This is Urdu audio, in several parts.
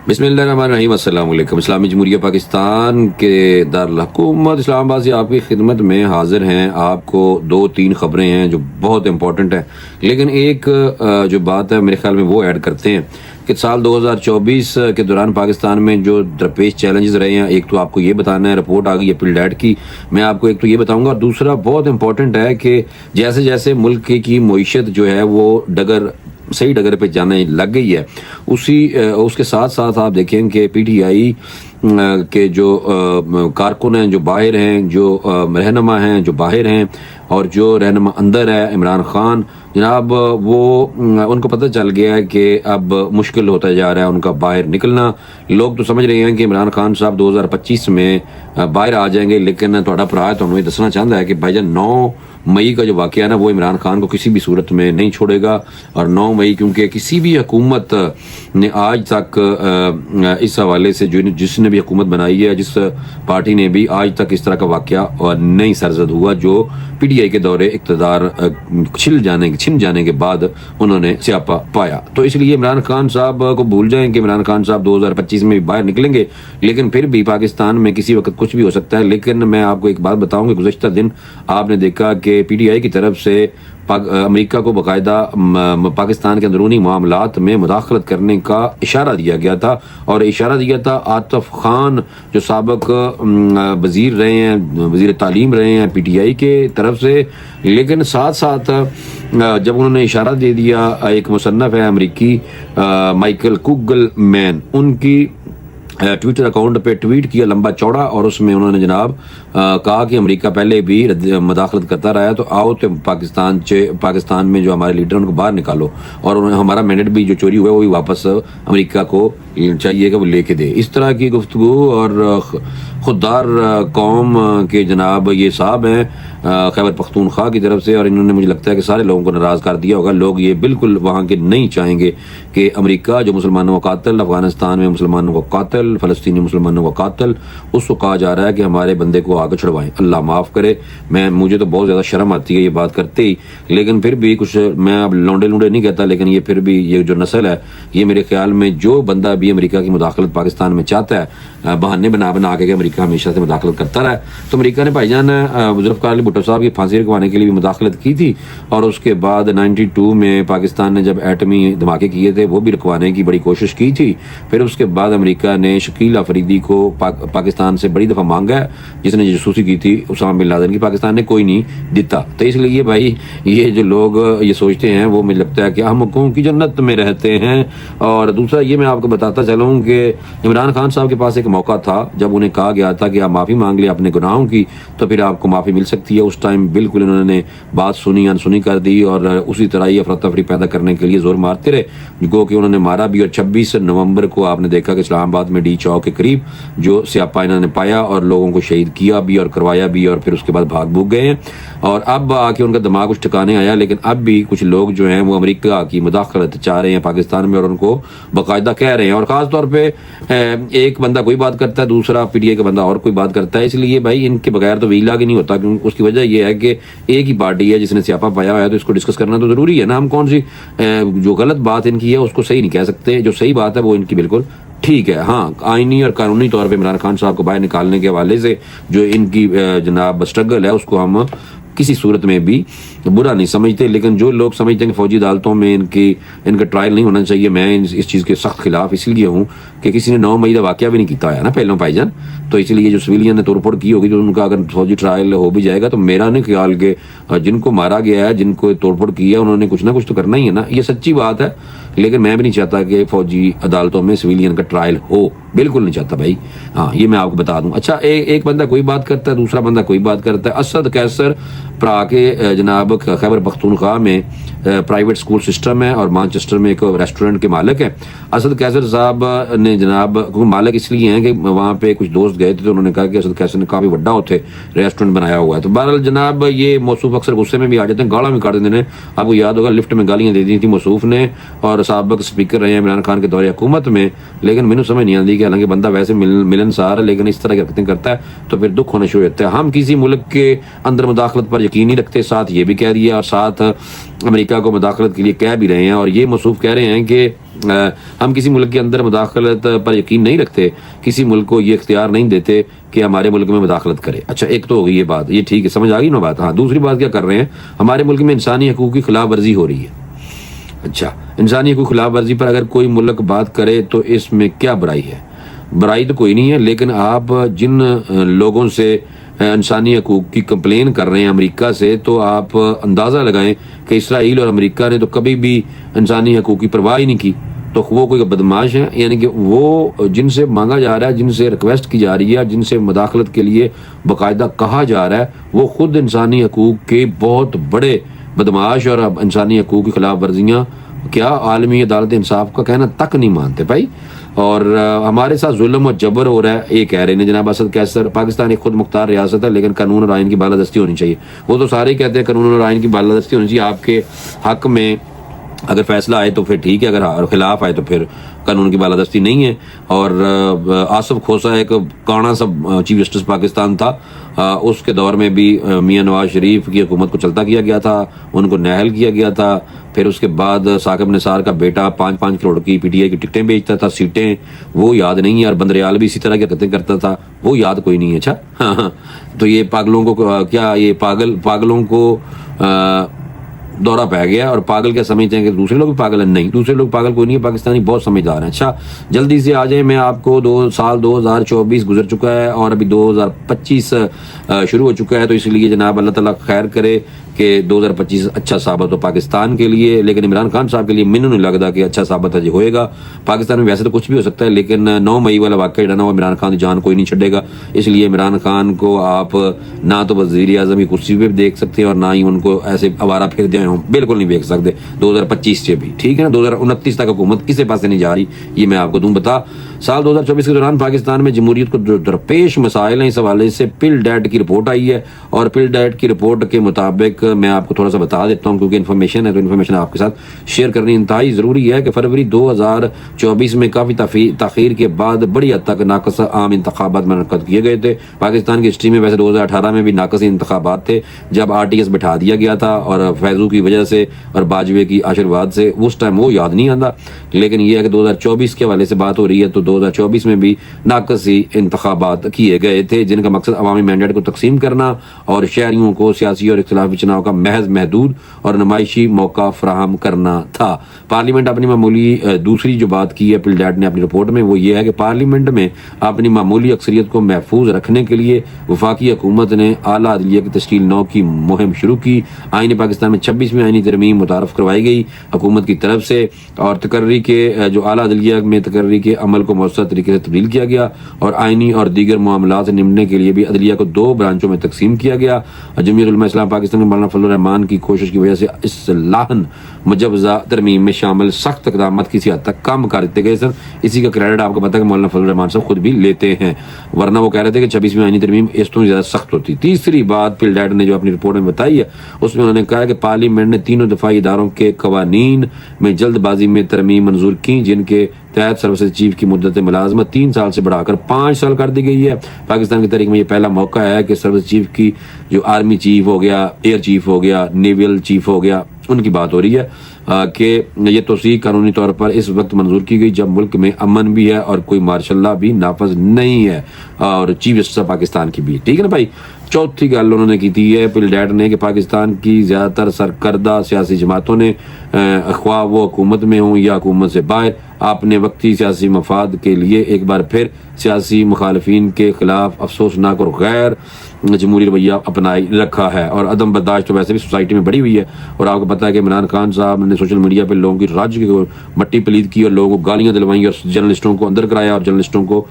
بسم اللہ الرحمن الرحیم۔ السلام علیکم۔ اسلامی جمہوریہ پاکستان کے دارالحکومت اسلام آباد سے آپ کی خدمت میں حاضر ہیں۔ آپ کو 2-3 خبریں ہیں جو بہت امپورٹنٹ ہیں، لیکن ایک جو بات ہے میرے خیال میں وہ ایڈ کرتے ہیں کہ سال 2024 کے دوران پاکستان میں جو درپیش چیلنجز رہے ہیں، ایک تو آپ کو یہ بتانا ہے، رپورٹ آ گئی ہے پلڈیٹ کی، میں آپ کو ایک تو یہ بتاؤں گا، اور دوسرا بہت امپورٹنٹ ہے کہ جیسے جیسے ملک کی معیشت جو ہے وہ صحیح ڈگر پہ جانے لگ گئی ہے، اس کے ساتھ ساتھ آپ دیکھیں کہ پی ٹی آئی کے جو کارکن ہیں جو باہر ہیں، جو رہنما ہیں جو باہر ہیں، اور جو رہنما اندر ہے عمران خان جناب، وہ ان کو پتہ چل گیا ہے کہ اب مشکل ہوتا جا رہا ہے ان کا باہر نکلنا۔ لوگ تو سمجھ رہے ہیں کہ عمران خان صاحب 2025 میں باہر آ جائیں گے، لیکن تھوڑا بھرا تو انہوں نے دسنا چاہتا ہے کہ بھائی جان 9 مئی کا جو واقعہ ہے نا، وہ عمران خان کو کسی بھی صورت میں نہیں چھوڑے گا۔ اور 9 مئی کیونکہ کسی بھی حکومت نے آج تک اس حوالے سے جس نے بھی حکومت بنائی ہے، جس پارٹی نے بھی آج تک اس طرح کا واقعہ نہیں سرزد ہوا جو پی ٹی آئی کے دور اقتدار چھن جانے کے بعد انہوں نے سیاپا پایا۔ تو اس لیے عمران خان صاحب کو بھول جائیں کہ عمران خان صاحب 2025 میں بھی باہر نکلیں گے، لیکن پھر بھی پاکستان میں کسی وقت کچھ بھی ہو سکتا ہے۔ لیکن میں آپ کو ایک بات بتاؤں کہ گزشتہ دن آپ نے دیکھا کہ پی ٹی آئی کی طرف سے امریکہ کو باقاعدہ پاکستان کے اندرونی معاملات میں مداخلت کرنے کا اشارہ دیا گیا تھا، اور اشارہ دیا تھا عاطف خان جو سابق وزیر رہے ہیں، وزیر تعلیم رہے ہیں پی ٹی آئی کے طرف سے۔ لیکن ساتھ ساتھ جب انہوں نے اشارہ دے دیا، ایک مصنف ہے امریکی مائیکل کوگل مین، ان کی ٹویٹر اکاؤنٹ پہ ٹویٹ کیا لمبا چوڑا، اور اس میں انہوں نے جناب کہا کہ امریکہ پہلے بھی مداخلت کرتا رہا ہے، تو آؤ تو پاکستان میں جو ہمارے لیڈر ان کو باہر نکالو، اور ہمارا مینڈیٹ بھی جو چوری ہوا ہے وہ بھی واپس امریکہ کو چاہیے کہ وہ لے کے دے۔ اس طرح کی گفتگو اور خوددار قوم کے جناب یہ صاحب ہیں خیبر پختونخوا کی طرف سے، اور انہوں نے مجھے لگتا ہے کہ سارے لوگوں کو ناراض کر دیا ہوگا۔ لوگ یہ بالکل وہاں کے نہیں چاہیں گے کہ امریکہ جو مسلمانوں کو قاتل، افغانستان میں مسلمانوں کو قاتل، فلسطینی مسلمانوں کو قاتل، اس کو کہا جا رہا ہے کہ ہمارے بندے کو آگے چھڑوائیں۔ اللہ معاف کرے، مجھے تو بہت زیادہ شرم آتی ہے یہ بات کرتے ہی، لیکن پھر بھی کچھ میں اب لونڈے نہیں کہتا، لیکن یہ پھر بھی یہ جو نسل ہے، یہ میرے خیال میں جو بندہ بھی امریکہ کی مداخلت پاکستان میں چاہتا ہے، بہانے بنا کے کہ امریکہ ہمیشہ سے مداخلت کرتا رہا ہے، تو امریکہ نے بھائی جان ذوالفقار علی بھٹو صاحب کی پھانسی رکوانے کے لیے بھی مداخلت کی تھی، اور اس کے بعد 92 میں پاکستان نے جب ایٹمی دھماکے کیے تھے وہ بھی رکوانے کی بڑی کوشش کی تھی۔ پھر اس کے بعد امریکہ نے شکیل آفریدی کو پاکستان سے بڑی دفعہ مانگا ہے، جس نے جاسوسی کی تھی اسامہ بن لادن کی، پاکستان نے کوئی نہیں دیتا۔ تو اس لیے بھائی یہ جو لوگ یہ سوچتے ہیں وہ مجھے لگتا ہے کہ ہم حقوق کی جنت میں رہتے ہیں۔ اور دوسرا یہ میں آپ کو بتاتا چلوں کہ عمران خان صاحب کے پاس ایک موقع تھا جب انہیں کہا گیا تھا کہ آپ معافی مانگ لیں اپنے گناہوں کی تو پھر آپ کو معافی مل سکتی ہے۔ اس ٹائم بالکل انہوں نے بات سنی انسنی کر دی، اور اسی طرح ہی افراتفری پیدا کرنے کے لیے زور مارتے رہے، گو کہ انہوں نے مارا بھی۔ اور 26 نومبر کو آپ نے دیکھا کہ اسلام آباد میں ڈی چوک کے قریب جو سیاپا انہوں نے پایا اور لوگوں کو شہید کیا بھی اور کروایا بھی، اور پھر اس کے بعد بھاگ بھوگ گئے ہیں۔ اور اب آ کے ان کا دماغ کچھ ٹھکانے آیا، لیکن اب بھی کچھ لوگ جو ہیں وہ امریکہ کی مداخلت چاہ رہے ہیں پاکستان میں، اور ان کو باقاعدہ کہہ رہے ہیں، اور خاص طور پہ ایک بندہ کوئی بات کرتا ہے، دوسرا پی ٹی آئی کا بندہ اور کوئی بات کرتا ہے۔ اس لیے بھائی ان کے بغیر تو ویلا کی نہیں ہوتا، کیونکہ اس کی وجہ یہ ہے کہ ایک ہی پارٹی ہے جس نے سیاپا پایا ہوا ہے، تو اس کو ڈسکس کرنا تو ضروری ہے نا۔ ہم کون سی جو غلط بات ان کی ہے اس کو صحیح نہیں کہہ سکتے، جو صحیح بات ہے وہ ان کی بالکل ٹھیک ہے۔ ہاں، آئینی اور قانونی طور پہ عمران خان صاحب کو باہر نکالنے کے حوالے سے جو ان کی جناب اسٹرگل ہے اس کو ہم کسی صورت میں بھی برا نہیں سمجھتے، لیکن جو لوگ سمجھتے ہیں کہ فوجی عدالتوں میں ان کا ٹرائل نہیں ہونا چاہیے، میں اس چیز کے سخت خلاف اس لیے ہوں کہ کسی نے 9 مئی کا واقعہ بھی نہیں کیتا ہے نا پہلوں بھائی جان، تو اس لیے جو سویلین نے توڑ پھوڑ کی ہوگی تو ان کا اگر فوجی ٹرائل ہو بھی جائے گا تو میرا نہیں خیال کہ جن کو مارا گیا ہے، جن کو توڑ پھوڑ کی ہے، انہوں نے کچھ نہ کچھ تو کرنا ہی ہے نا، یہ سچی بات ہے۔ لیکن میں بھی نہیں چاہتا کہ فوجی عدالتوں میں سویلین کا ٹرائل ہو، بالکل نہیں چاہتا بھائی، ہاں یہ میں آپ کو بتا دوں۔ اچھا، ایک بندہ کوئی بات کرتا ہے، دوسرا بندہ کوئی بات کرتا ہے۔ اسد قیصر پرا کے جناب خیبر پختونخوا میں پرائیویٹ اسکول سسٹم ہے، اور مانچسٹر میں ایک ریسٹورنٹ کے مالک ہیں۔ اسد قیصر صاحب نے جناب مالک اس لیے ہیں کہ وہاں پہ کچھ دوست گئے تھے تو انہوں نے کہا کہ اسد قیصر نے کافی بڑا ہوتے ریسٹورنٹ بنایا ہوا ہے، تو بہرحال جناب یہ موصوف اکثر غصے میں بھی آ جاتے ہیں، گالیاں بھی کاٹ دیتے ہیں۔ آپ کو یاد ہوگا لفٹ میں گالیاں دے دی تھی موصوف نے، اور سابق اسپیکر رہے ہیں عمران خان کے دور حکومت میں، لیکن مجھے سمجھ نہیں آتی کہ حالانکہ بندہ ویسے ملنسار ہے لیکن اس طرح کی حرکتیں کرتا ہے تو پھر دکھ ہونا شروع ہوتا ہے۔ ہم کسی ملک کے اندر مداخلت پر یقین نہیں رکھتے، ساتھ یہ بھی کہہ دیا، اور ساتھ امریکہ کو مداخلت کے لیے کہہ بھی رہے ہیں، اور یہ موصوف کہہ رہے ہیں کہ ہم کسی ملک کے اندر مداخلت پر یقین نہیں رکھتے، کسی ملک کو یہ اختیار نہیں دیتے کہ ہمارے ملک میں مداخلت کرے۔ اچھا، ایک تو ہوگی یہ بات، یہ ٹھیک ہے، سمجھ آ گئی نا بات۔ ہاں، دوسری بات کیا کر رہے ہیں، ہمارے ملک میں انسانی حقوق کی خلاف ورزی ہو رہی ہے۔ اچھا، انسانی حقوق خلاف ورزی پر اگر کوئی ملک بات کرے تو اس میں کیا برائی ہے؟ برائی تو کوئی نہیں ہے، لیکن آپ جن لوگوں سے انسانی حقوق کی کمپلین کر رہے ہیں امریکہ سے، تو آپ اندازہ لگائیں کہ اسرائیل اور امریکہ نے تو کبھی بھی انسانی حقوق کی پرواہ ہی نہیں کی، تو وہ کوئی بدماش ہیں؟ یعنی کہ وہ جن سے مانگا جا رہا ہے، جن سے ریکویسٹ کی جا رہی ہے، جن سے مداخلت کے لیے باقاعدہ کہا جا رہا ہے، وہ خود انسانی حقوق کے بہت بڑے بدماش اور انسانی حقوق کی خلاف ورزیاں کیا عالمی عدالت انصاف کا کہنا تک نہیں مانتے بھائی۔ اور ہمارے ساتھ ظلم اور جبر ہو رہا ہے، یہ کہہ رہے ہیں جناب اسد قیصر، پاکستان ایک خود مختار ریاست ہے لیکن قانون اور آئین کی بالادستی ہونی چاہیے۔ وہ تو سارے ہی کہتے ہیں قانون اور آئین کی بالادستی ہونی چاہیے، آپ کے حق میں اگر فیصلہ آئے تو پھر ٹھیک ہے، اگر خلاف آئے تو پھر قانون کی بالادستی نہیں ہے۔ اور آصف کھوسہ ایک کانا سا چیف جسٹس پاکستان تھا، اس کے دور میں بھی میاں نواز شریف کی حکومت کو چلتا کیا گیا تھا، ان کو نااہل کیا گیا تھا۔ پھر اس کے بعد ثاقب نثار کا بیٹا 5 کروڑ کی پی ٹی آئی کی ٹکٹیں بیچتا تھا، سیٹیں، وہ یاد نہیں ہے۔ اور بندریال بھی اسی طرح کی حرکتیں کرتا تھا، وہ یاد کوئی نہیں ہے۔ اچھا ہاں، تو یہ پاگلوں کو کیا، یہ پاگلوں کو دورہ پہ گیا، اور پاگل کیا سمجھتے ہیں کہ دوسرے لوگ بھی پاگل ہیں؟ نہیں، دوسرے لوگ پاگل کوئی نہیں ہے، پاکستانی بہت سمجھدار ہیں۔ اچھا، جلدی سے آ جائیں، میں آپ کو 2024 گزر چکا ہے اور ابھی 2025 شروع ہو چکا ہے، تو اس لیے جناب اللہ تعالیٰ خیر کرے کہ 2025 اچھا ثابت ہو پاکستان کے لیے، لیکن عمران خان صاحب کے لیے مینوں نہیں لگتا کہ اچھا ثابت ہے ہوئے گا۔ پاکستان میں ویسے تو کچھ بھی ہو سکتا ہے، لیکن 9 مئی والا واقعہ جو ہے نا، وہ عمران خان کی جان کوئی نہیں چھڑے گا۔ اس لیے عمران خان کو آپ نہ تو وزیر اعظم کی کرسی پہ دیکھ سکتے ہیں، اور نہ ہی ان کو ایسے آوارہ پھر دے ہوں، بالکل نہیں دیکھ سکتے 2025 سے بھی، ٹھیک ہے نا۔ 2029 تک حکومت کسی پاس سے نہیں جا رہی، یہ میں آپ کو دوں بتا۔ سال 2024 کے دوران پاکستان میں جمہوریت کو درپیش مسائل ہیں، اس حوالے سے پل ڈیٹ کی رپورٹ آئی ہے، اور پل ڈیٹ کی رپورٹ کے مطابق میں آپ کو تھوڑا سا بتا دیتا ہوں کیونکہ انفارمیشن ہے، تو انفارمیشن آپ کے ساتھ شیئر کرنی انتہائی ضروری ہے کہ فروری 2024 میں کافی تاخیر کے بعد بڑی حد تک ناقص عام انتخابات منعقد کیے گئے تھے۔ پاکستان کی ہسٹری میں ویسے 2018 میں بھی ناقص انتخابات تھے، جب آر ٹی ایس بٹھا دیا گیا تھا، اور فیضو کی وجہ سے اور باجوے کی آشرواد سے، اس ٹائم وہ یاد نہیں آتا، لیکن یہ ہے کہ 2024 کے حوالے سے بات ہو رہی ہے، تو 2024 میں بھی ناقص ہی انتخابات کیے گئے تھے، جن کا مقصد عوامی مینڈیٹ کو تقسیم کرنا اور شہریوں کو سیاسی اور اختلافی چناؤ کا محض محدود اور نمائشی موقع فراہم کرنا تھا۔ پارلیمنٹ اپنی معمولی دوسری جو بات کی ہے پل ڈیٹ نے اپنی رپورٹ میں، وہ یہ ہے کہ پارلیمنٹ میں اپنی معمولی اکثریت کو محفوظ رکھنے کے لیے وفاقی حکومت نے اعلیٰ عدلیہ کی تشکیل 9 کی مہم شروع کی۔ آئین پاکستان میں 26ویں آئینی ترمیم متعارف کروائی گئی حکومت کی طرف سے، اور تقرری کے جو اعلیٰ عدلیہ میں تقرری کے عمل کو مؤثر طریقے سے تبدیل کیا گیا، اور آئینی اور دیگر معاملات سے نمٹنے کے لیے بھی عدلیہ کو 2 برانچوں میں تقسیم کیا گیا۔ جمعیت علماء اسلام پاکستان کے مولانا فضل الرحمان کی کوشش کی وجہ سے اصلاحاً مجوزہ ترمیم میں شامل سخت اقدامات کسی حد تک کم کر دیتے گئے سن۔ اسی کا کریڈٹ آپ کو پتہ ہے کہ مولانا فضل الرحمان صاحب خود بھی لیتے ہیں، ورنہ وہ کہہ رہے تھے کہ 26ویں آئینی ترمیم اس تو زیادہ سخت ہوتی۔ تیسری بات پل ڈیٹ نے جو اپنی رپورٹ میں بتائی ہے، اس میں انہوں نے کہا ہے کہ پارلیمنٹ نے تینوں دفاعی اداروں کے قوانین میں جلد بازی میں ترمیم منظور کی، جن کے تحت سروس چیف کی مدت ملازمت 3 سال سے بڑھا کر 5 سال کر دی گئی ہے۔ پاکستان کی تاریخ میں یہ پہلا موقع ہے کہ سروس چیف کی جو آرمی چیف ہو گیا، ایئر چیف ہو گیا، نیویل چیف ہو گیا، ان کی بات ہو رہی ہے کہ یہ توسیع قانونی طور پر اس وقت منظور کی گئی جب ملک میں امن بھی ہے اور کوئی مارشل لا بھی نافذ نہیں ہے، اور چیف جسٹس پاکستان کی بھی، ٹھیک ہے نا بھائی۔ چوتھی گل انہوں نے کی تھی ہے پل ڈیٹ نے کہ پاکستان کی زیادہ تر سرکردہ سیاسی جماعتوں نے، خواہ وہ حکومت میں ہوں یا حکومت سے باہر، اپنے وقتی سیاسی مفاد کے لیے ایک بار پھر سیاسی مخالفین کے خلاف افسوسناک اور غیر جمہوری رویہ اپنائی رکھا ہے، اور عدم برداشت تو ویسے بھی سوسائٹی میں بڑی ہوئی ہے۔ اور آپ کو پتہ ہے کہ عمران خان صاحب نے سوشل میڈیا پہ لوگوں کی راج کی مٹی پلید کی اور لوگوں کو گالیاں دلوائیں اور جرنلسٹوں کو اندر کرایا اور جرنلسٹوں کو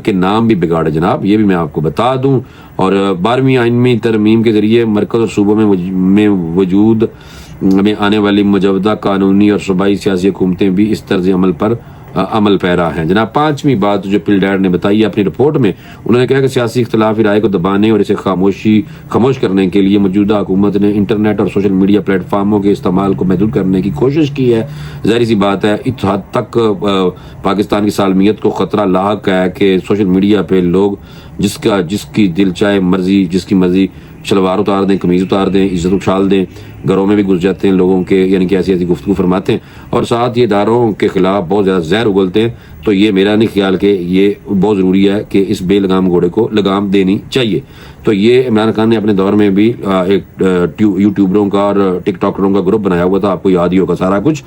کے نام بھی بگاڑے جناب، یہ بھی میں آپ کو بتا دوں۔ اور 12ویں آئینی ترمیم کے ذریعے مرکز اور صوبوں میں وجود میں آنے والی مجودہ قانونی اور صوبائی سیاسی حکومتیں بھی اس طرز عمل پر عمل پیرا ہیں جناب۔ 5ویں بات جو پل ڈیٹ نے بتائی ہے اپنی رپورٹ میں، انہوں نے کہا کہ سیاسی اختلافی رائے کو دبانے اور اسے خاموش کرنے کے لیے موجودہ حکومت نے انٹرنیٹ اور سوشل میڈیا پلیٹ فارموں کے استعمال کو محدود کرنے کی کوشش کی ہے۔ ظاہر سی بات ہے اس حد تک پاکستان کی سالمیت کو خطرہ لاحق ہے کہ سوشل میڈیا پہ لوگ جس کی دل چاہے مرضی، جس کی مرضی شلوار اتار دیں، قمیض اتار دیں، عزت اچھال دیں، گھروں میں بھی گھس جاتے ہیں لوگوں کے، یعنی کہ ایسی ایسی گفتگو فرماتے ہیں، اور ساتھ یہ اداروں کے خلاف بہت زیادہ زہر اگلتے ہیں. تو یہ میرا نہیں خیال کہ یہ بہت ضروری ہے کہ اس بے لگام گھوڑے کو لگام دینی چاہیے. تو یہ عمران خان نے اپنے دور میں بھی ایک یوٹیوبروں کا اور ٹک ٹاکروں کا گروپ بنایا ہوا تھا، آپ کو یاد ہی ہوگا سارا کچھ.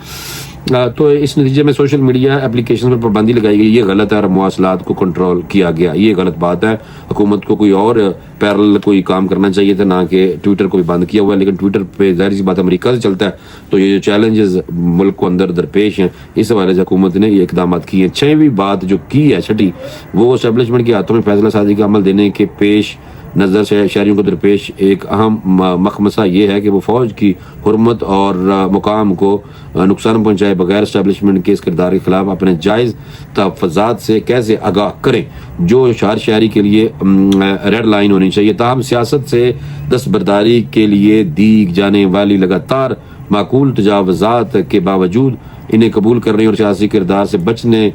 تو اس نتیجے میں سوشل میڈیا اپلیکیشن پر پابندی لگائی گئی. یہ غلط ہے اور مواصلات کو کنٹرول کیا گیا، یہ غلط بات ہے. حکومت کو کوئی اور پیرل کوئی کام کرنا چاہیے تھا، نہ کہ ٹویٹر کو بھی بند کیا ہوا ہے. لیکن ٹویٹر پہ ظاہر سی بات امریکہ سے چلتا ہے، تو یہ جو چیلنجز ملک کو اندر درپیش ہیں، اس حوالے سے حکومت نے یہ اقدامات کیے ہیں. 6ویں بات جو کی ہے، چھٹی، وہ اسٹیبلشمنٹ کے ہاتھوں میں فیصلہ سازی کا عمل دینے کے پیش نظر سے شہریوں کو درپیش ایک اہم مخمصہ یہ ہے کہ وہ فوج کی حرمت اور مقام کو نقصان پہنچائے بغیر اسٹیبلشمنٹ کے اس کردار کے خلاف اپنے جائز تحفظات سے کیسے آگاہ کریں، جو ہر شہری کے لیے ریڈ لائن ہونی چاہیے. تاہم سیاست سے دستبرداری کے لیے دی جانے والی لگاتار معقول تجاوزات کے باوجود انہیں قبول کرنے اور سیاسی کردار سے بچنے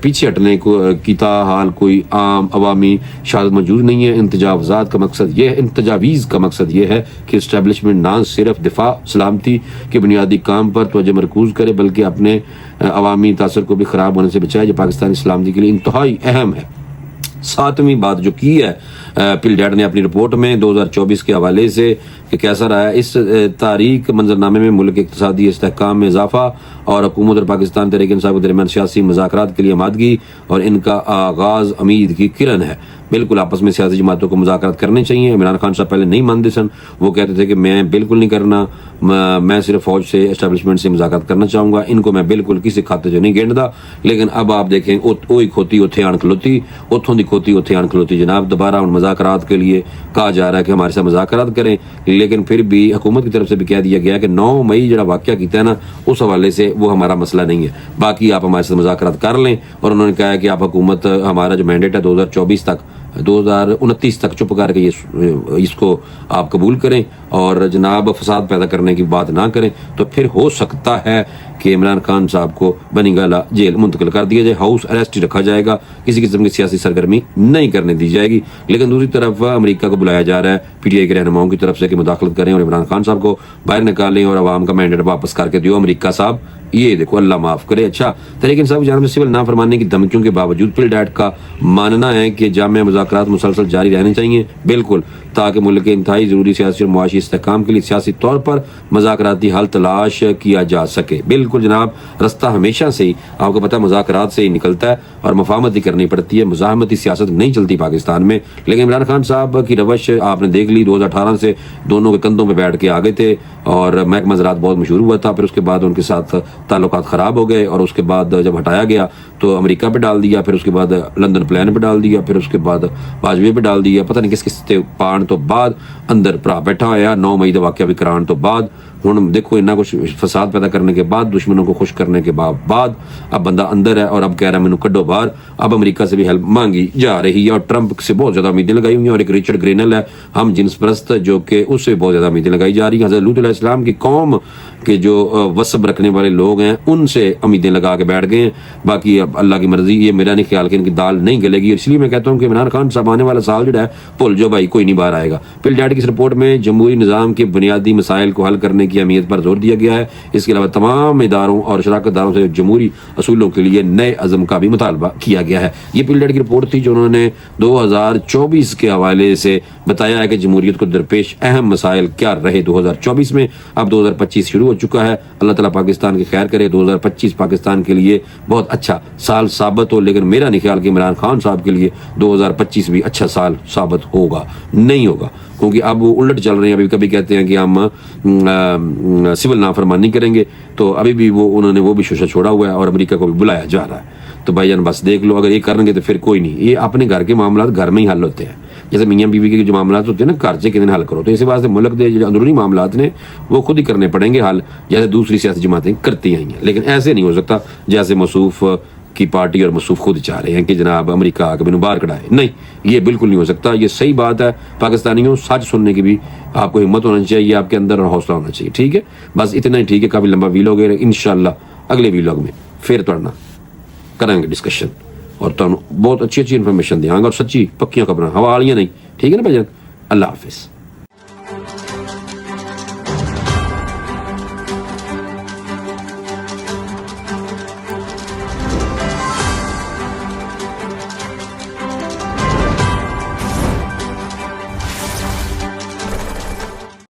پیچھے ہٹنے کی تاحال کوئی عام عوامی شہادت موجود نہیں ہے. ان تجاوزات کا مقصد یہ ہے، ان تجاویز کا مقصد یہ ہے کہ اسٹیبلشمنٹ نہ صرف دفاع سلامتی کے بنیادی کام پر توجہ مرکوز کرے، بلکہ اپنے عوامی تاثر کو بھی خراب ہونے سے بچائے، جو پاکستانی سلامتی کے لیے انتہائی اہم ہے. 7ویں بات جو کی ہے پل ڈیٹ نے اپنی رپورٹ میں 2024 کے حوالے سے کہ کیسا رہا ہے، اس تاریخ منظرنامے میں ملک اقتصادی استحکام میں اضافہ اور حکومت اور پاکستان تحریک انصاف کے درمیان سیاسی مذاکرات کے لیے آمادگی اور ان کا آغاز امید کی کرن ہے. بالکل آپس میں سیاسی جماعتوں کو مذاکرات کرنے چاہیے. عمران خان صاحب پہلے نہیں مانتے سن، وہ کہتے تھے کہ میں بالکل نہیں کرنا، میں صرف فوج سے اسٹیبلشمنٹ سے مذاکرات کرنا چاہوں گا، ان کو میں بالکل کسی کھاتے جو نہیں گینڈدا. لیکن اب آپ دیکھیں اوئی کھوتی اتھے آن کھلوتی، اتھوں دی کھوتی اتھے آن کھلوتی. جناب دوبارہ ان مذاکرات کے لیے کہا جا رہا ہے کہ ہمارے ساتھ مذاکرات کریں، لیکن پھر بھی حکومت کی طرف سے بھی کہہ دیا گیا کہ 9 مئی جڑا واقعہ کیتا ہے نا، اس حوالے سے وہ ہمارا مسئلہ نہیں ہے، باقی آپ ہمارے ساتھ مذاکرات کر لیں. اور انہوں نے کہا ہے کہ آپ حکومت ہمارا جو مینڈیٹ ہے 2029 تک چپ کر کے اس کو آپ قبول کریں اور جناب فساد پیدا کرنے کی بات نہ کریں، تو پھر ہو سکتا ہے کہ عمران خان صاحب کو بنی گالہ جیل منتقل کر دیا جائے، ہاؤس اریسٹ ہی رکھا جائے گا، کسی قسم کی سیاسی سرگرمی نہیں کرنے دی جائے گی. لیکن دوسری طرف امریکہ کو بلایا جا رہا ہے پی ٹی آئی کے رہنماؤں کی طرف سے کہ مداخلت کریں اور عمران خان صاحب کو باہر نکالیں اور عوام کا مینڈیٹ واپس کر کے دیو امریکہ صاحب. یہ دیکھو اللہ معاف کرے. اچھا، تحریک انصاف کی جانب سے سول نافرمانی کی دھمکیوں کے باوجود پل ڈیٹ کا ماننا ہے کہ جامع مذاکرات مسلسل جاری رہنے چاہیے، بالکل، تاکہ ملک کے انتہائی ضروری سیاسی اور معاشی استحکام کے لیے سیاسی طور پر مذاکراتی حل تلاش کیا جا سکے. بالکل جناب، رستہ ہمیشہ سے ہی آپ کو پتہ مذاکرات سے ہی نکلتا ہے اور مفاہمت ہی کرنی پڑتی ہے، مزاحمتی سیاست نہیں چلتی پاکستان میں. لیکن عمران خان صاحب کی روش آپ نے دیکھ لی، 2018 سے دونوں کے کندھوں پہ بیٹھ کے آگے تھے اور محکمہ زراعت بہت مشہور ہوا تھا. پھر اس کے بعد ان کے ساتھ تعلقات خراب ہو گئے اور اس کے بعد جب ہٹایا گیا تو امریکہ پہ ڈال دیا، پھر اس کے بعد لندن پلان پہ ڈال دیا، پھر اس کے بعد واجوی پہ ڈال دیا، پتہ نہیں کس کس تے پان تو بعد اندر پرا بیٹھا ہوا 9 مئی دا واقعہ بھی کران تو بعد. ہوں دیکھو اتنا کچھ فساد پیدا کرنے کے بعد، دشمنوں کو خوش کرنے کے بعد اب بندہ اندر ہے اور اب کہہ رہا ہے مینوں کڈو باہر. اب امریکہ سے بھی ہیلپ مانگی جا رہی ہے اور ٹرمپ سے بہت زیادہ امیدیں لگائی ہوئی ہیں. اور ایک رچرڈ گرینل ہے ہم جنس پرست، جو کہ اس سے بہت زیادہ امیدیں لگائی جا رہی ہیں. حضرت لوط علیہ السلام کی قوم کے جو وصب رکھنے والے لوگ ہیں ان سے امیدیں لگا کے بیٹھ گئے ہیں. باقی اب اللہ کی مرضی، یہ میرا نہیں خیال کہ ان کی دال نہیں گلے گی. اس لیے میں کہتا ہوں کہ عمران خان صاحب آنے والا سال جو ہے بھول جو بھائی، کوئی نہیں باہر آئے گا. پل ڈیٹ کی اس رپورٹ میں جمہوری نظام کے بنیادی مسائل کو حل کرنے کی اہمیت پر زور دیا گیا ہے. اس کے علاوہ تمام اداروں اور شراکت داروں سے جمہوری اصولوں کے لیے نئے عزم کا بھی مطالبہ کیا گیا ہے. یہ پل ڈیٹ کی رپورٹ تھی جو انہوں نے 2024 کے حوالے سے بتایا ہے کہ جمہوریت کو درپیش اہم مسائل کیا رہے 2024 میں. اب 2025 شروع ہو چکا ہے، اللہ تعالیٰ پاکستان کی خیر کرے، 2025 پاکستان کے لیے بہت اچھا سال ثابت ہو. لیکن میرا نہیں خیال کہ عمران خان صاحب کے لیے 2025 بھی اچھا سال ثابت ہوگا، نہیں ہوگا، کیونکہ اب وہ الٹ چل رہے ہیں. ابھی کبھی کہتے ہیں کہ ہم سول نافرمانی کریں گے، تو ابھی بھی انہوں نے وہ بھی شوشہ چھوڑا ہوا ہے اور امریکہ کو بھی بلایا جا رہا ہے. تو بھائی جان بس دیکھ لو، اگر یہ کریں گے تو پھر کوئی نہیں. یہ اپنے گھر کے معاملات گھر میں ہی حل ہوتے ہیں، جیسے میاں بیوی کے جو معاملات ہوتے ہیں نا گھر سے کتنے حل کرو. تو اسی واسطے ملک کے جو اندرونی معاملات نے وہ خود ہی کرنے پڑیں گے حل، جیسے دوسری سیاسی جماعتیں کرتی آئی ہیں. لیکن ایسے نہیں ہو سکتا جیسے موصوف کی پارٹی اور موصوف خود چاہ رہے ہیں کہ جناب امریکہ آ کے مینوں باہر کڑائے. نہیں، یہ بالکل نہیں ہو سکتا. یہ صحیح بات ہے. پاکستانیوں، سچ سننے کی بھی آپ کو ہمت ہونا چاہیے آپ کے اندر اور حوصلہ ہونا چاہیے. ٹھیک ہے، بس اتنا ہی ٹھیک ہے. کافی لمبا ویلاگ ہے، انشاءاللہ اگلے ویلاگ میں پھر توڑنا کریں گے ڈسکشن اور بہت اچھی انفارمیشن دیاں گا اور سچی پکیاں خبریں، حوالیاں نہیں. ٹھیک ہے نا بھائی جان، اللہ حافظ.